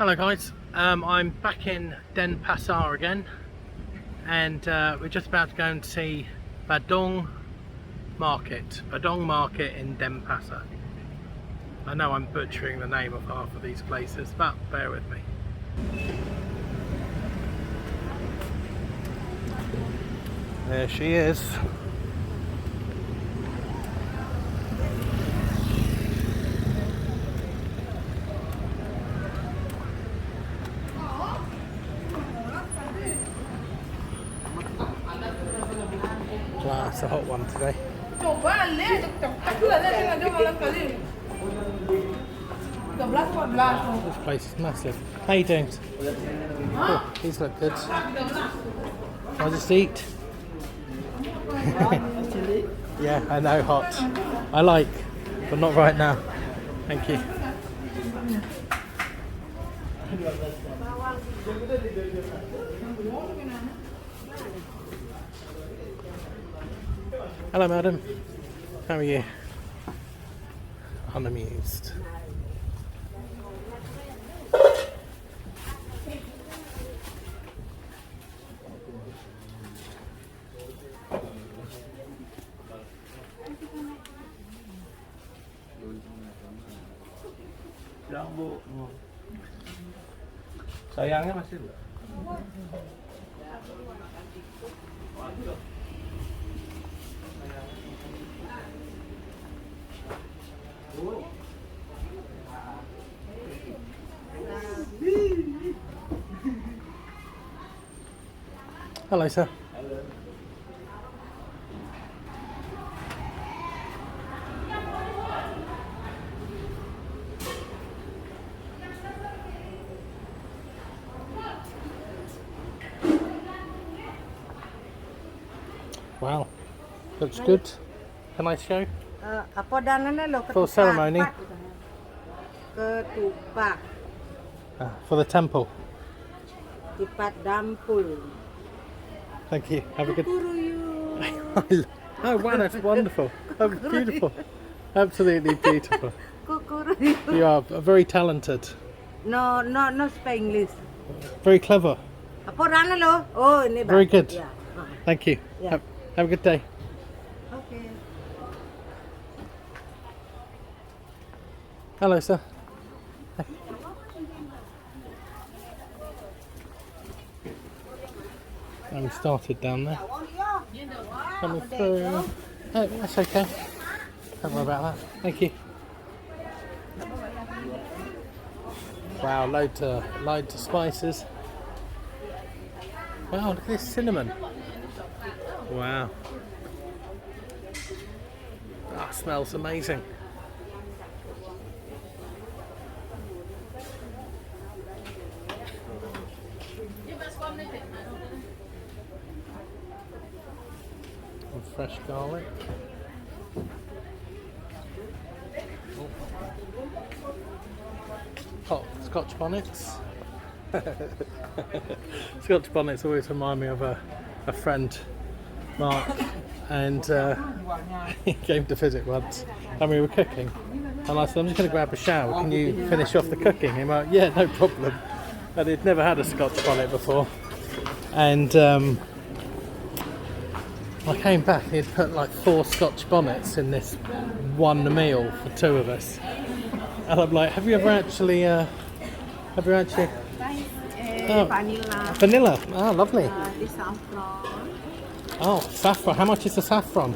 Hello guys, I'm back in Denpaser again, and we're just about to go and see Badung Market in Denpaser. I know I'm butchering the name of half of these places, but bear with me. There she is. Wow, it's a hot one today. This place is massive. How you doing? Oh, these look good. I'll just eat. Yeah, I know, hot. I like, but not right now. Thank you. Hello madam, how are you? Unamused. Sayangnya masih enggak? Hello, sir. Hello. Wow, looks good. Can I show? Apa danannya lo? For ceremony. Ketupat. For the temple. Ketupat dampul. Thank you. Have a good. Oh wow, that's wonderful. Oh, beautiful. Absolutely beautiful. You are very talented. No speak English. Very clever. Apa danannya lo? Oh, ini very good. Yeah. Thank you. Yeah. Have a good day. Okay. Hello, sir. We started down there. Coming through. Oh, that's okay. Don't worry about that. Thank you. Wow, loads of spices. Wow, look at this cinnamon. Wow. That smells amazing. And fresh garlic. Hot Scotch bonnets. Scotch bonnets always remind me of a friend, Mark, and he came to visit once and we were cooking, and I said, I'm just going to grab a shower, can you finish off the cooking? He went, yeah, no problem. And he'd never had a Scotch bonnet before, and I came back and he'd put like 4 Scotch bonnets in this one meal for 2 of us, and I'm like, have you actually vanilla. Ah, lovely. The saffron. Oh, saffron. How much is the saffron?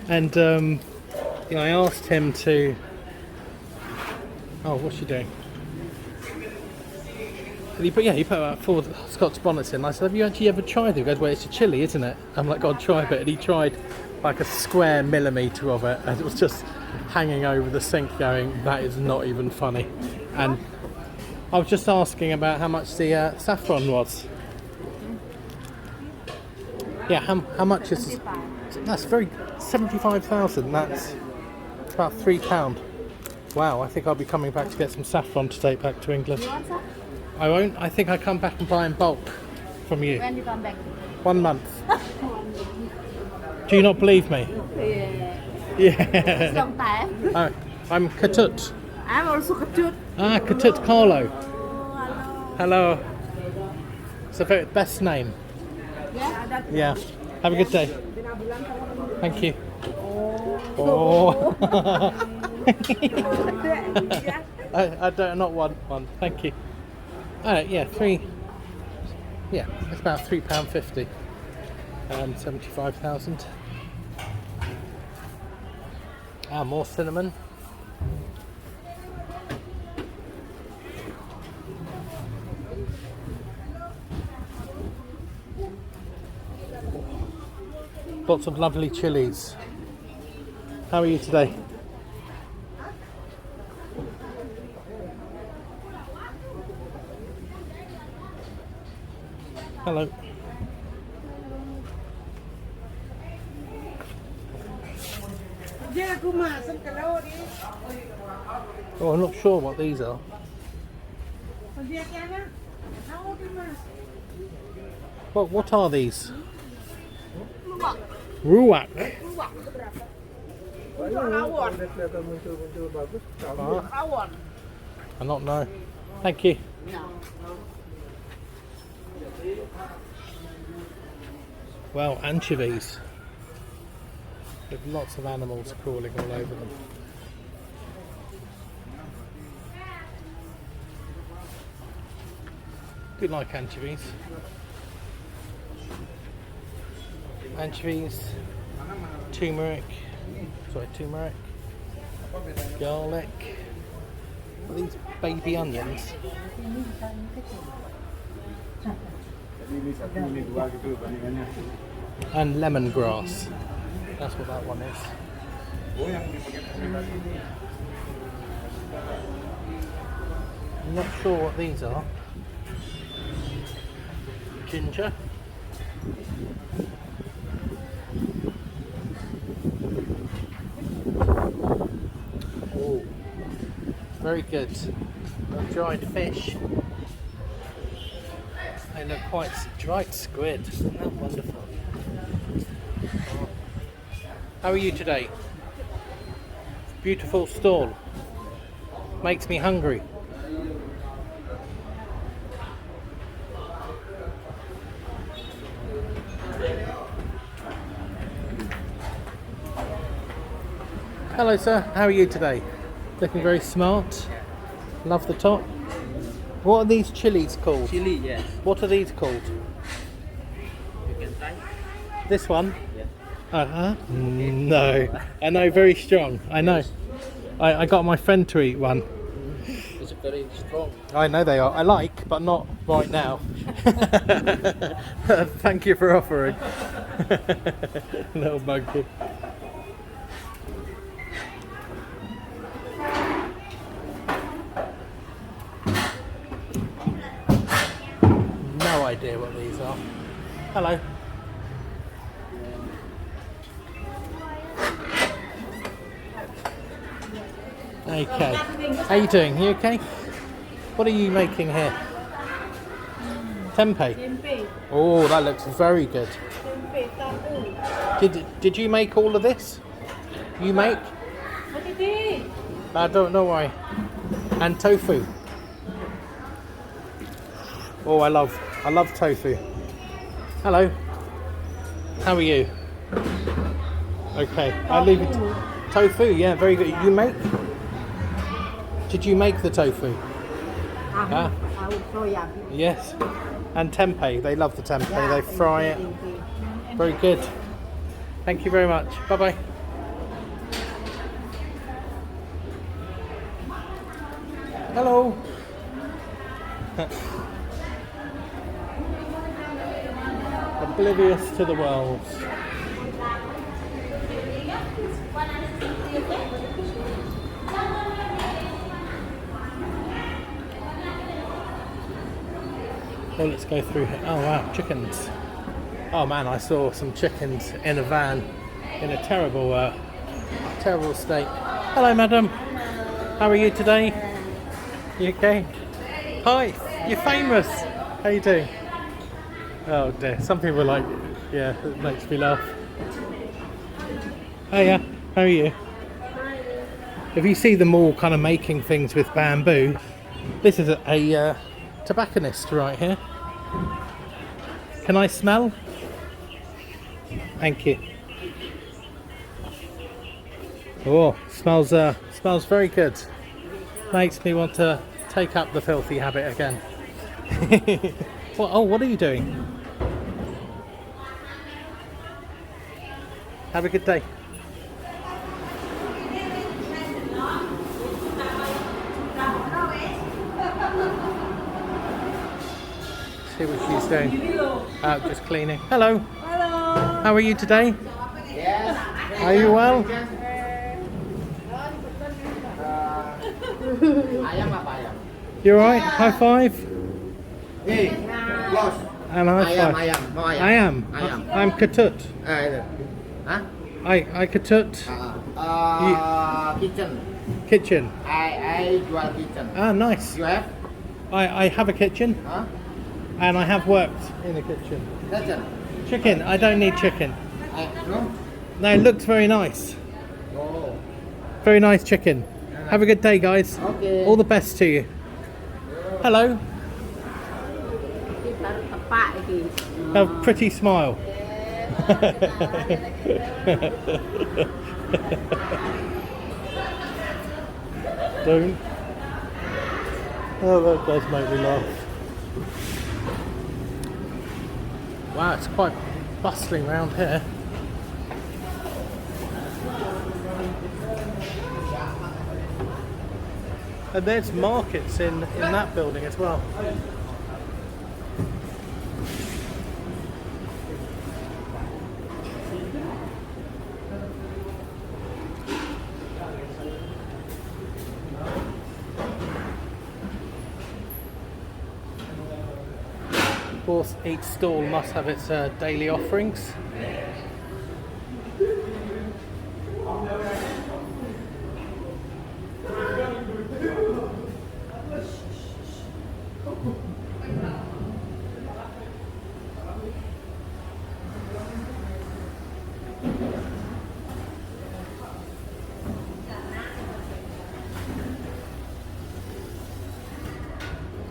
And you know, I asked him to. Oh, what's she doing? And he put about 4 Scotch bonnets in. I said, have you actually ever tried it? He goes, well, it's a chili, isn't it? I'm like, God, try a bit. And he tried like a square millimetre of it, and it was just hanging over the sink going, that is not even funny. And I was just asking about how much the saffron was. Yeah, how much is... That's very... 75,000, that's about £3. Wow, I think I'll be coming back to get some saffron to take back to England. You want some? I won't. I think I come back and buy in bulk from you. When you come back? 1 month. Do you not believe me? Yeah. Yeah. Long time. I'm Katut. I'm also Kachut. Ah, Katut Carlo. Oh, Hello. It's the very best name. yeah, that's Yeah. Have a good day. Thank you. Oh. yeah. I don't not want one. Thank you. Yeah, three. Yeah, it's about £3.50. 75,000. Ah, more cinnamon. Lots of lovely chilies. How are you today? Hello. Oh, I'm not sure what these are. What are these? Ruak. Ah, I don't know. Thank you. Well, anchovies. With lots of animals crawling all over them. Do like anchovies. Anchovies, turmeric, garlic. Are these baby onions? And lemongrass. That's what that one is. I'm not sure what these are. Ginger. Oh, very good. Dried fish. They look quite dried squid. Isn't that wonderful? Oh. How are you today? Beautiful stall. Makes me hungry. Hello sir, how are you today? Looking very smart. Love the top. What are these chilies called? Chili, yes. What are these called? You can try. This one? Yes. Uh-huh. No. I know, very strong. I know. I got my friend to eat one. It's very strong. I know they are. I like, but not right now. Thank you for offering. Little monkey. No idea what these are. Hello. Okay. How you doing? You okay? What are you making here? Tempeh. Oh, that looks very good. Did you make all of this? You make? I don't know why. And tofu. Oh, I love tofu. Hello. How are you? Okay, I'll leave it. Tofu, yeah, very good. You make? Did you make the tofu? Ah. I would show you. Yes. And tempeh, they love the tempeh. They fry it. Very good. Thank you very much. Bye bye. Hello. Oblivious to the world. Well, let's go through here. Oh wow, chickens. Oh man, I saw some chickens in a van in a terrible state. Hello madam. How are you today? You okay? Hi, you're famous. How you doing? Oh dear, some people are like, yeah, it makes me laugh. Hiya, how are you? if you see them all kind of making things with bamboo, this is a tobacconist right here. Can I smell? Thank you. Oh, smells very good. Makes me want to take up the filthy habit again. What are you doing? Have a good day. See what she's doing. Just cleaning. Hello. Hello. How are you today? Yes. Are you well? Ayam apa ayam? You alright? High five. Hey, bos. And high Ayam, five. ayam, mau ayam. I am. Ayam. I'm Katut. Itu. Hah? I Katut. Kitchen. Kitchen. I jual kitchen. Ah, nice. You have? I have a kitchen Huh? and I have worked in a kitchen. Kitchen. Chicken. I don't need chicken. No? No, it looks very nice. Oh. Very nice chicken. Have a good day, guys. Okay. All the best to you. Hello. A pretty smile. Don't. Oh, that does make me laugh. Wow, it's quite bustling around here. And there's markets in that building as well. Of course, each stall must have its daily offerings.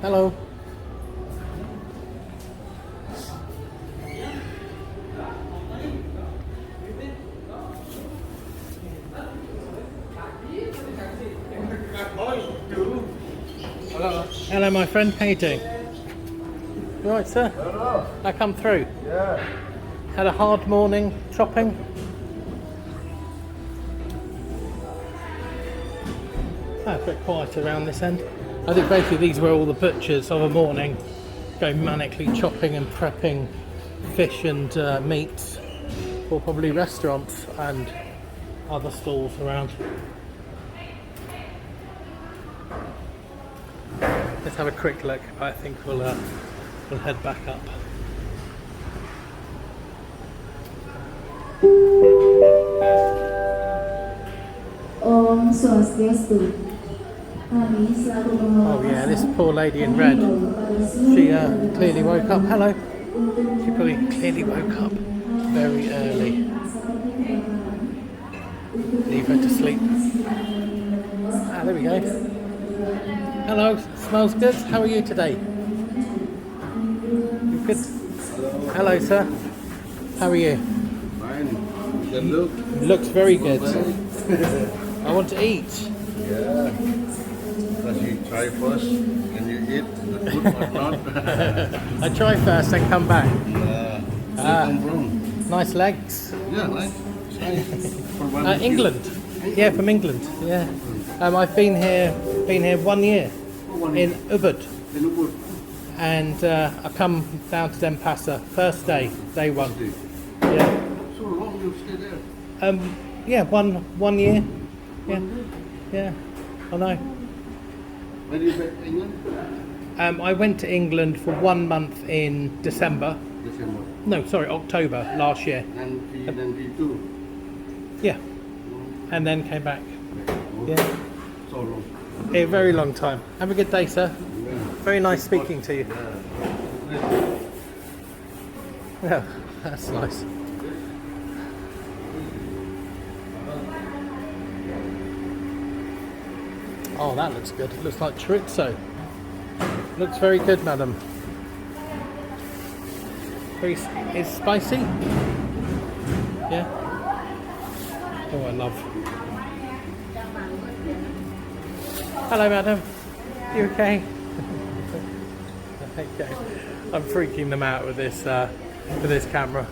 Hello. Hello, my friend. How you doing? You alright, sir? Hello. I come through. Yeah. Had a hard morning shopping. It's a bit quiet around this end. I think basically these were all the butchers of a morning, going manically chopping and prepping fish and meats for probably restaurants and other stalls around. Let's have a quick look. I think we'll head back up. Om Swastiastu. Oh yeah, this poor lady in red. She clearly woke up. Hello. She probably clearly woke up very early. Leave her to sleep. Ah, there we go. Hello. Smells good. How are you today? You good? Hello, sir. How are you? Fine. The look. Looks very good. I want to eat. Yeah. Because you try first and you eat the good or not. I try first and come back. Where you come from? Nice legs. Yeah, nice. From barbecue. England. Yeah, from England. Yeah. I've been here 1 year in Ubud, In Ubud. and I come down to Denpaser first day one. Yeah. So long you stay there. Yeah, one year. Yeah. Yeah. I know. When you back to England? I went to England for 1 month in December. December. No, sorry, October last year. 1992. Yeah. And then came back. Yeah. So long. A very long time. Have a good day, sir. Very nice speaking to you. Yeah, that's nice. Oh, that looks good. It looks like chorizo. Looks very good, madam. It's spicy. Yeah. Oh, I love. Hello, madam. You okay? Okay. I'm freaking them out with this camera.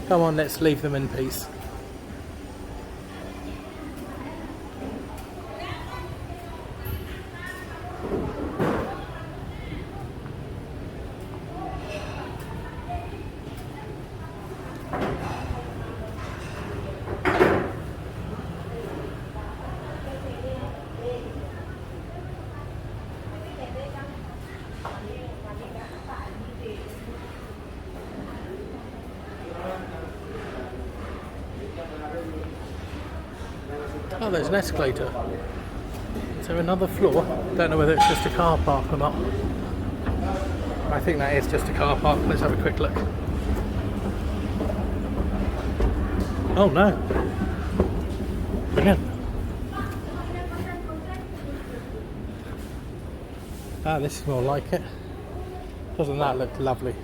Come on, let's leave them in peace. Oh, there's an escalator. Is there another floor? Don't know whether it's just a car park or not. I think that is just a car park. Let's have a quick look. Oh no. Brilliant. Ah, this is more like it. Doesn't that look lovely?